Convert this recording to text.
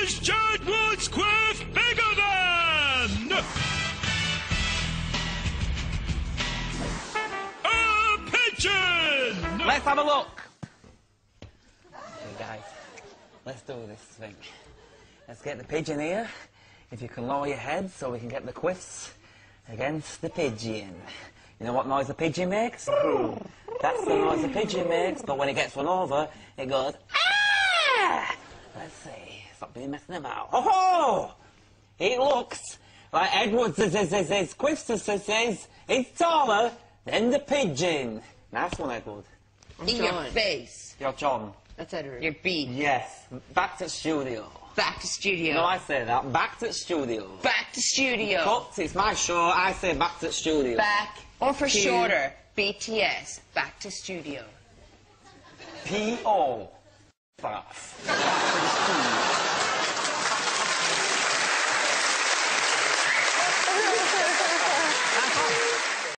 Is Jedward Squiff bigger than a pigeon? Let's have a look. Okay, guys, let's do this thing. Let's get the pigeon here. If you can lower your head so we can get the quiffs against the pigeon. You know what noise a pigeon makes? That's the noise a pigeon makes, but when it gets run over, it goes, ah! Let's see. Stop being messing about. Oh! It looks like Edward's quiffs says it's taller than the pigeon. Nice one, Edward. In your face. You're John. That's Edward. Your beak. Yes. Back to studio. Back to studio. No, I say that. Back to studio. Back to studio. But it's my show. I say back to studio. Back. Or for shorter, BTS. Back to studio. P.O. Back to the studio.